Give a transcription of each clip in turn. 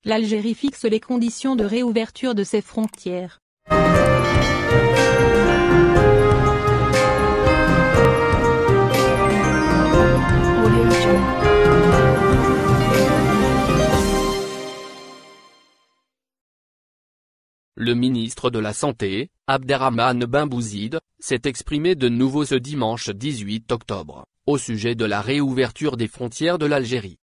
l'Algérie fixe les conditions de réouverture de ses frontières. Le ministre de la Santé, Abderrahmane Ben Bouzid, s'est exprimé de nouveau ce dimanche 18 octobre, au sujet de la réouverture des frontières de l'Algérie.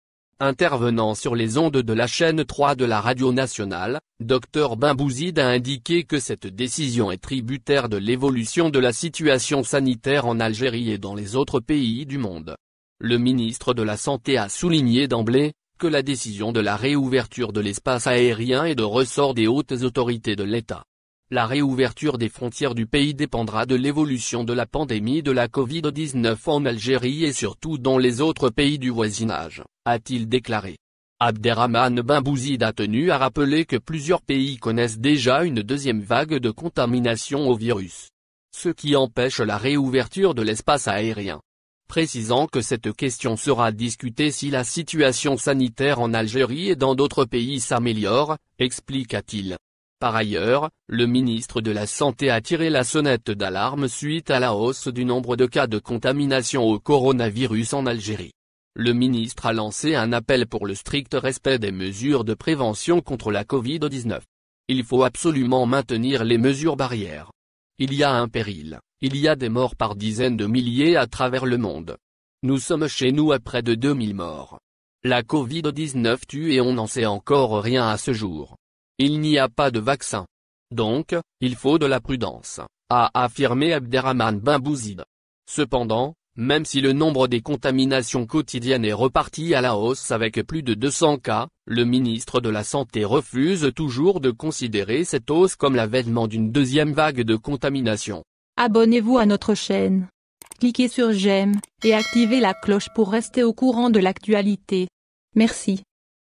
Intervenant sur les ondes de la chaîne 3 de la radio nationale, Dr Ben Bouzid a indiqué que cette décision est tributaire de l'évolution de la situation sanitaire en Algérie et dans les autres pays du monde. Le ministre de la Santé a souligné d'emblée que la décision de la réouverture de l'espace aérien est de ressort des hautes autorités de l'État. La réouverture des frontières du pays dépendra de l'évolution de la pandémie de la Covid-19 en Algérie et surtout dans les autres pays du voisinage, a-t-il déclaré. Abderrahmane Ben Bouzid a tenu à rappeler que plusieurs pays connaissent déjà une deuxième vague de contamination au virus, ce qui empêche la réouverture de l'espace aérien. Précisant que cette question sera discutée si la situation sanitaire en Algérie et dans d'autres pays s'améliore, expliqua-t-il. Par ailleurs, le ministre de la Santé a tiré la sonnette d'alarme suite à la hausse du nombre de cas de contamination au coronavirus en Algérie. Le ministre a lancé un appel pour le strict respect des mesures de prévention contre la Covid-19. Il faut absolument maintenir les mesures barrières. Il y a un péril, il y a des morts par dizaines de milliers à travers le monde. Nous sommes chez nous à près de 2000 morts. La Covid-19 tue et on n'en sait encore rien à ce jour. Il n'y a pas de vaccin. Donc, il faut de la prudence, a affirmé Abderrahmane Ben Bouzid. Cependant, même si le nombre des contaminations quotidiennes est reparti à la hausse avec plus de 200 cas, le ministre de la Santé refuse toujours de considérer cette hausse comme l'avènement d'une deuxième vague de contamination. Abonnez-vous à notre chaîne. Cliquez sur j'aime, et activez la cloche pour rester au courant de l'actualité. Merci.